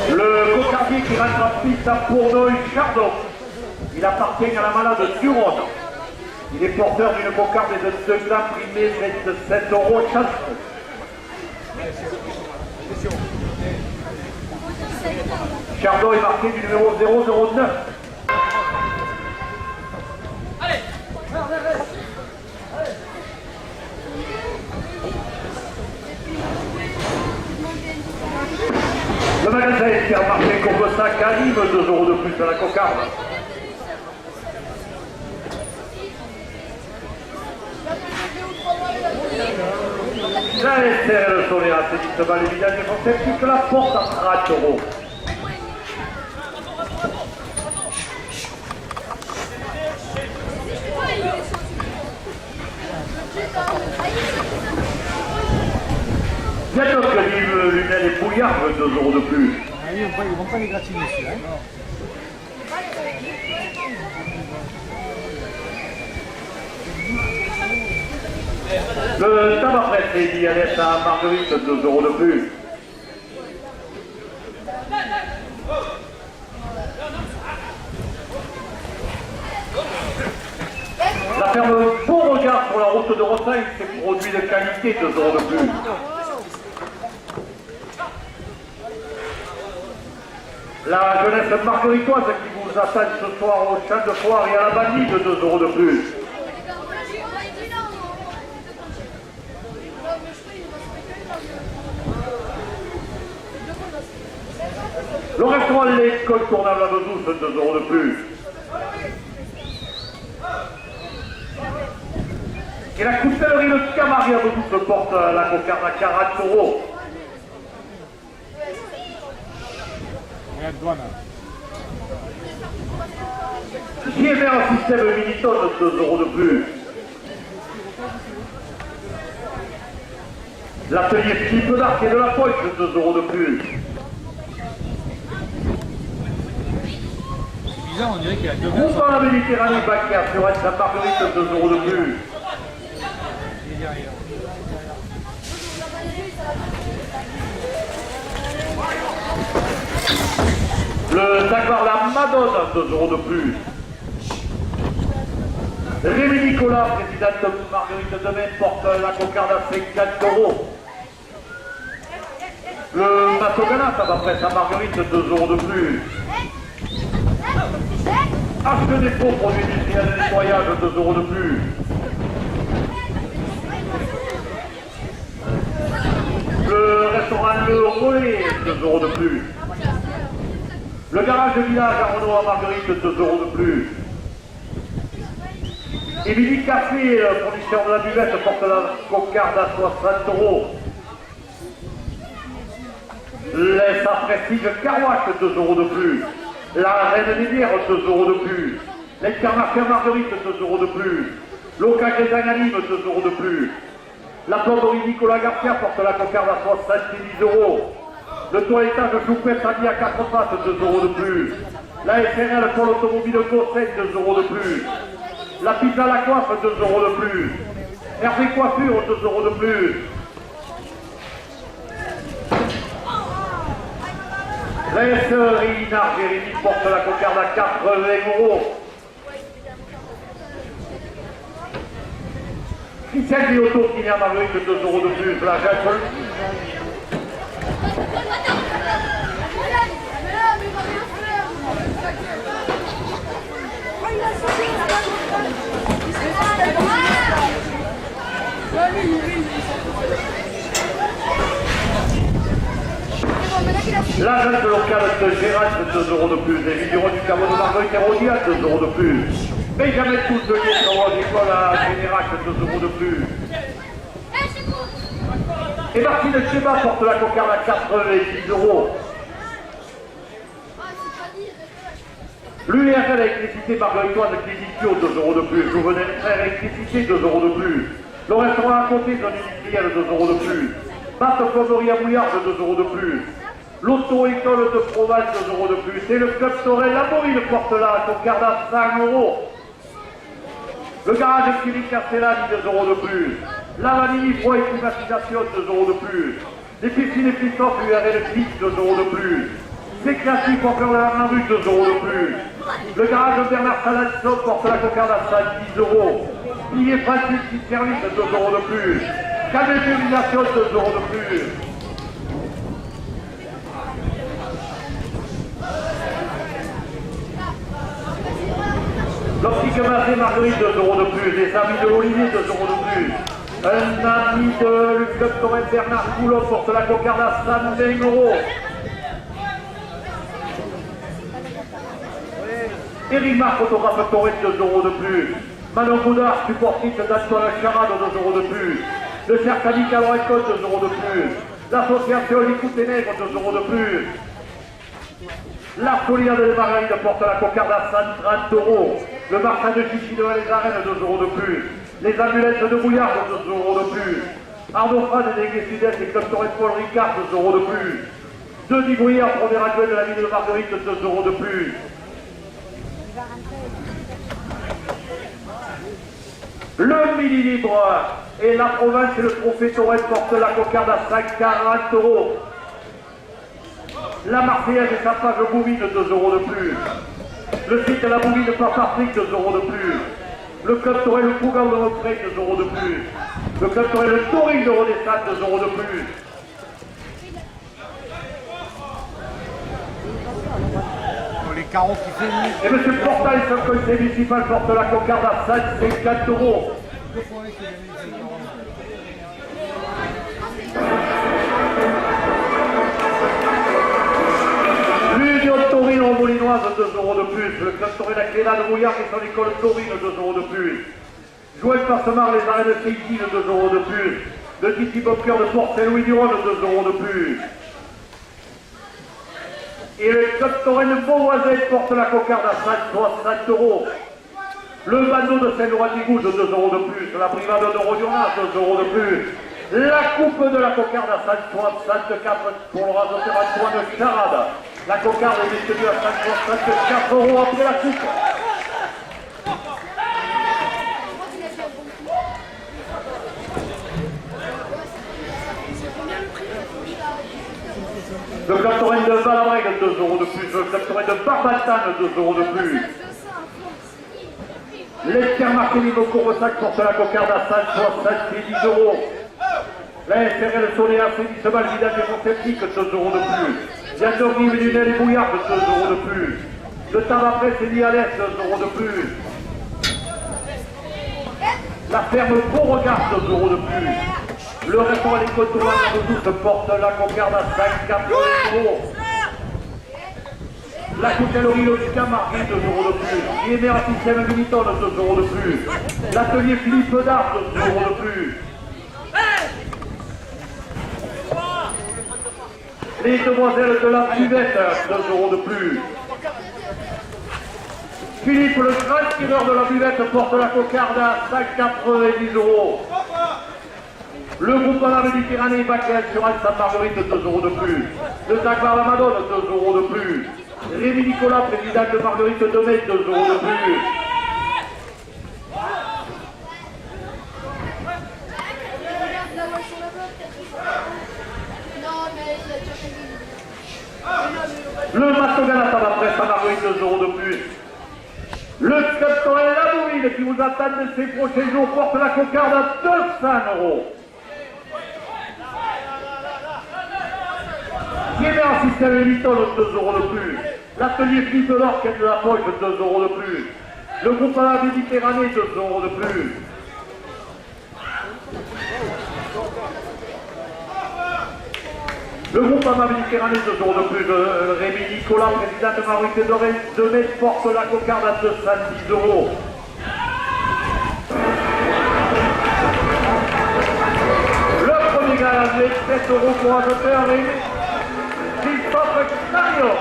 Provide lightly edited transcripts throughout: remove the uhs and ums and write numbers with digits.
Le cocardier qui rentre en piste à Bournoy-Chardon. Il appartient à la malade Duron. Il est porteur d'une cocarde et de 2 grammes primés, 27 € chaque. Chardon est marqué du numéro 009. Le magasin qui a marqué comme ça Calim, 2 € de plus à la cocarde. J'allais serrer le soleil à ces petites balles évidentes et font que la porte à 30 €. Bientôt que vive Lunel et Pouillard, 2 € de plus. Ah oui, ils vont pas les gratiner ici, hein. Le tabac pressé dit Alès à Marguerite, 2 € de plus. La ferme Beauregard sur la route de Rossaigne, c'est produit de qualité, 2 € de plus. La jeunesse margueritoise qui vous attend ce soir au champ de foire et à la bandite, 2 € de plus. Le restaurant L'école tournable à Douce, 2 € de plus. Et la coutellerie Le Camari à Douce porte la cocarde à 40 €. JMR un système Miniton, 2 € de plus. L'atelier Philippe d'Arc et de la Pointe, 2 € de plus. C'est bizarre, on dirait qu'il y a 2 Groupe dans la Méditerranée, Bacchia, sur Sainte-Marguerite, 2 € de plus. Le Jaguar La Madone, 2 € de plus. Rémi Nicolas, présidente Marguerite Demain, porte la cocarde à 50 €. Le Matogana, ça va presque à Marguerite, 2 € de plus. H Dépôt, produit industriel de nettoyage, 2 € de plus. Le restaurant Le Relais, 2 € de plus. Le garage de village à Renault à Marguerite, 2 € de plus. Émilie Café, producteur de la buvette, porte la cocarde à 60 €. Les Prestige Carouache, 2 € de plus. La Reine des Bières, 2 € de plus. L'Incarnation Marguerite, 2 € de plus. L'Oca Grésanganime, 2 € de plus. La plomberie Nicolas Garcia porte la cocarde à 70 €. Le toilettage Choupette Sadi à 4 pattes, 2 € de plus. La SRL pour l'automobile Gosset, 2 € de plus. La pizza à la coiffe, 2 € de plus. Hervé Coiffure, 2 € de plus. La SRI Jérémy porte la cocarde à 80 €. Christian Biotto qui vient à Marguerite, 2 € de plus. La Jacques. L'agence locale de Gérald, 2 € de plus. Les vignerons du caveau de Marguerite et Rodiat, 2 € de plus. Benjamin Coutelier, travaux agricole à Générac, 2 € de plus. Et Martine Cheba porte la cocarde à 90 €. L'URL électricité margueritoise Cléditio, 2 € de plus. Jouvenel Frère électricité, 2 € de plus. Le restaurant à côté, zone industrielle, 2 € de plus. Batte Plomberie à Bouillard, 2 € de plus. L'auto-école de Provence, 2 € de plus. Et le club Sorel Laboril porte la cocarde à 100 €. Le garage Thierry Castellani, 2 € de plus. La vanille froid et climatisation, 2 € de plus. Les piscines et piscines URL 10, 2 euros de plus. C'est classique pour faire de la main rue, 2 euros de plus. Le garage de Bernard Salazzo porte la cocarde à 5, 10 euros. Billet facile, petit service, 2 euros de plus. Cadet d'utilisation, 2 euros de plus. L'optique Mazé Marguerite, 2 euros de plus. Les amis de l'Olivier, 2 euros de plus. Un ami de Club Torres Bernard Coulot porte la cocarde à 5 euros. Eric Marc, photographe Torres, 2 euros de plus. Manon Goudard, supportrice d'Antoine Charade, 2 euros de plus. Le cercle amical Récolte, 2 euros de plus. L'association L'écoute des Nègres, 2 euros de plus. La Solière de Marguerite porte la cocarde à 130 euros. Le marchand de Chichi de les Arènes, 2 euros de plus. Les amulettes de Bouillard, 2 euros de plus. Arnaud Frade de l'Église Sud-Est et Club Torres Paul Ricard, 2 euros de plus. Denis Bouillard, premier adjoint de la ville de Marguerite, 2 euros de plus. Le Midi Libre et la province et le trophée Torres portent la cocarde à 5,40 euros. La Marseillaise et sa page Bouvine, 2 euros de plus. Le site de la Bouvine de Patrick, 2 euros de plus. Le club Torres le Pougan de Montréal, 2 euros de plus. Le club Torres le Touring de Rodessat, 2 euros de plus. Les carreaux qui finissent. Et M. Portal, son conseil municipal, porte la cocarde à 5,54 euros. L'Union Taurine Molinoise, 2 euros de plus. Le club Taurine la Cléna de Bouillard et son école Taurine, 2 euros de plus. Joël Passemar, les arrêts de Séguine, 2 euros de plus. Le Titi Bobcœur de Port-Saint-Louis du Rhône, 2 euros de plus. Et le club Taurine Beauvoisin porte la cocarde à 5,60 euros. Le bandeau de Saint-Laurent-d'Igouze, 2 euros de plus. La privade de Rodionas, 2 euros de plus. La coupe de la cocarde à 5,64 pour le rasoteur Antoine Charade. La cocarde est détenue à 5,64 euros après la coupe. Le club Taurine de Valabrègue, 2 euros de plus. Le club Taurine de Barbastane, 2 euros de plus. L'Esther Martelino Courbesac porte la cocarde à 5,10 euros. La SRL Soléa Fédissement le village des Monteptique, 2 euros de plus. Yandorgi, Vénunel et Bouillard, 2 euros de plus. Le tabac presse et Nialès, 2 euros de plus. La ferme Beauregard, 2 euros de plus. Le restaurant des Côtes de Douce porte la cocarde à 5,80 euros. La coutellerie Logica Marguerite, 2 euros de plus. IMR Système Miniton, 2 euros de plus. L'atelier Philippe Dard, 2 euros de plus. Les demoiselles de la buvette, 2 euros de plus. Philippe, le grand tireur de la buvette, porte la cocarde à 5,90 euros. Le groupe à la Méditerranée Baquet Assurance Sainte-Marguerite, 2 euros de plus. Le Dagmar la Madone, 2 euros de plus. Rémi Nicolas, président de Marguerite Demet, 2 euros de plus. Le Mastogana à la presse à Marguerite, 2 euros de plus. Le club Torres la Bouvine qui vous attend de ces prochains jours porte la cocarde à 200 euros. Yémer un système Eliton, 2 euros de plus. L'atelier Philippe Delors, qui est de la poche, 2 euros de plus. Le groupe à la Méditerranée, 2 euros de plus. Le groupe à la Méditerranée, 2 euros de plus. Rémi Nicolas, président de Marguerite de Metz, porte la cocarde à 210 euros. Le premier gagnant, 7 euros pour un auteur, Christophe Cario.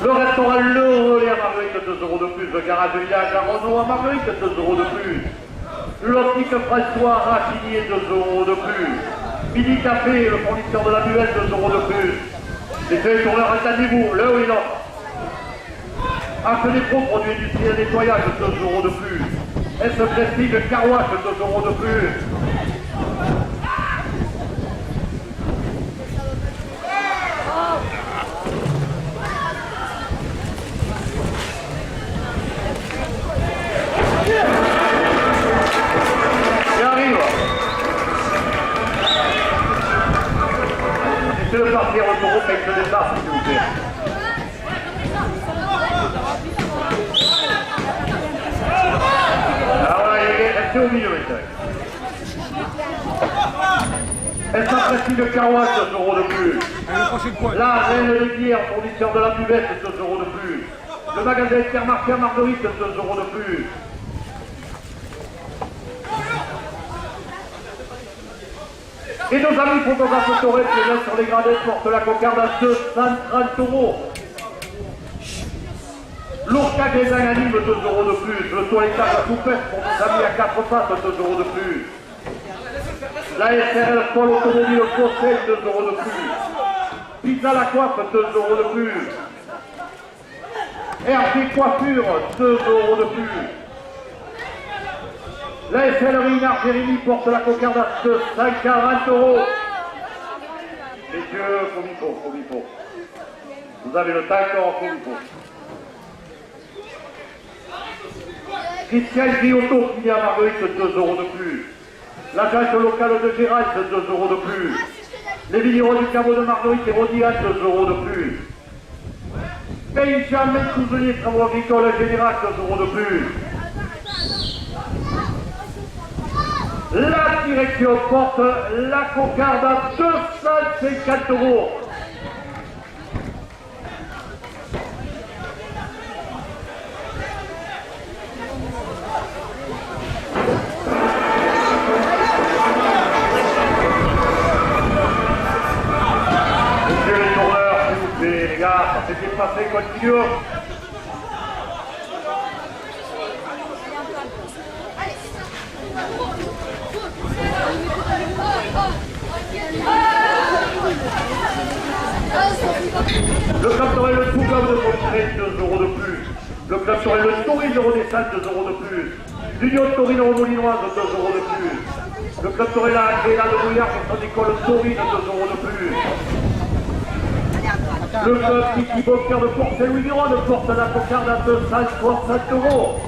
Le restaurant Le Relais à Marguerite, 2 euros de plus. Le garage Village à Renault à Marguerite, 2 euros de plus. L'optique François Rachinier, 2 euros de plus. Midi Café, le fournisseur de la buette, 2 euros de plus. Les télétourneurs, attendez-vous, le ou l'autre. Acheter Pro, produit industriel nettoyage, 2 € de plus. S Prestige Car Wash, 2 € de plus. Monsieur le parti retour au texte des arts, s'il vous plaît. Alors voilà, restez au milieu, messieurs. Est-ce un précis de Car Wash, 2 € de plus. La Reine de Bière, fournisseur de la buvette, 2 € de plus. Le magasin Intermarché à Marguerite, 2 € de plus. Et nos amis photographes Torres, les uns sur les gradés, portent la cocarde à 230 €. L'Ourca des Ananimes, 2 € de plus. Le toilettage à Coupette pour nos amis à 4 pattes, 2 € de plus. La SRL Paul Automobile Conseil, 2 € de plus. Pizza la coiffe, 2 € de plus. RG Coiffure, 2 € de plus. La SLRI Jérémy porte la cocarde à 240 €. Messieurs, comme il faut. Vous avez le temps encore, comme il faut. Christian Griotto qui vient à Marguerite, 2 € de plus. L'agence locale de Gérald, 2 € de plus. Les vignerons du caveau de Marguerite et Rodillac, 2 € de plus. Benjamin Couselier, travaux agricoles Général, 2 € de plus. La direction porte la cocarde à 250 €. Monsieur les tourneurs, s'il vous plaît, les gars, ça s'est bien passé, continuons. Le club Torel le tout club de Montréal, 2 € de plus. Le club Torel le Taurine de Renaissance, 2 € de plus. L'Union de Taurine Romolinoise, 2 € de plus. Le club Torel à Gréla de Bouillard, et son école Taurine, 2 € de plus. Le club Kiki Boxer de Port-Saint-Louis-Miron porte la cocarde à 260 €.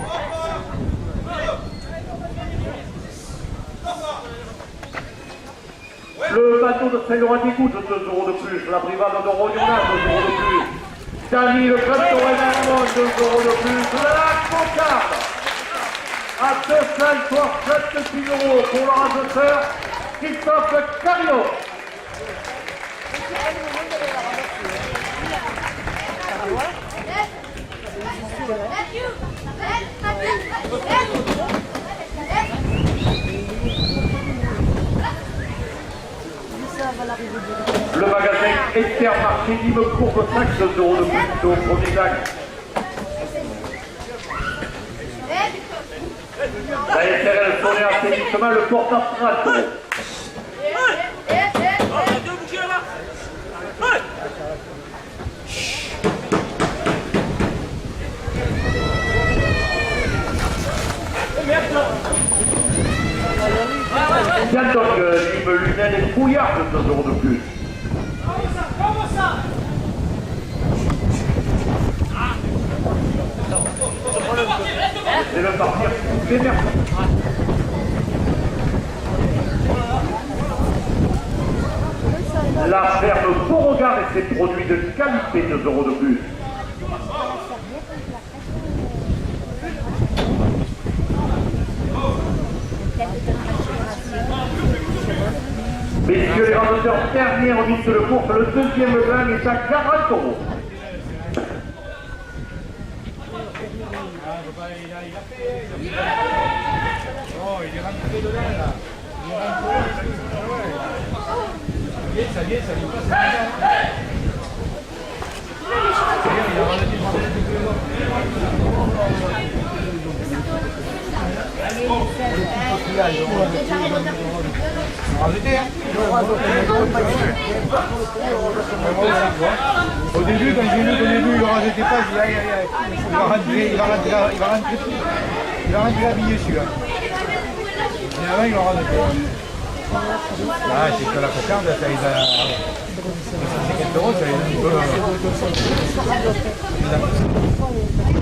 Le bateau de Saint-Laurent-des-Gouttes, 2 € de plus. La privade de Rognona, 2 € de plus. Dany, le club Torel 2 € de plus. La cocarde à 266 € pour le raseteur Christophe Cario. Le magasin Intermarché Limecourt, 5 € de plus au premier acte. La SRL Sonnet Assainissement le porte à 30 €. Tiens donc, Lime Lunel et Couillard, 2 € de plus. Comment ça C'est le partir des merdes. La ferme Beauregard et ses produits de qualité, 2 € de plus. Messieurs les randonneurs, dernière mise de course, le deuxième gain est à 40 €. Oh, il est rentré dedans là. Il est rentré. Ça y est, ça lui passe. Il a Au début, quand j'ai vu qu'au début, il ne rajoutait pas, j'ai dit aïe aïe aïe. Il va rentrer habillé celui-là. Et avant, il va rajouter. Ah, c'est que la cocarde, ça les a. 50 €, ça les a un peu.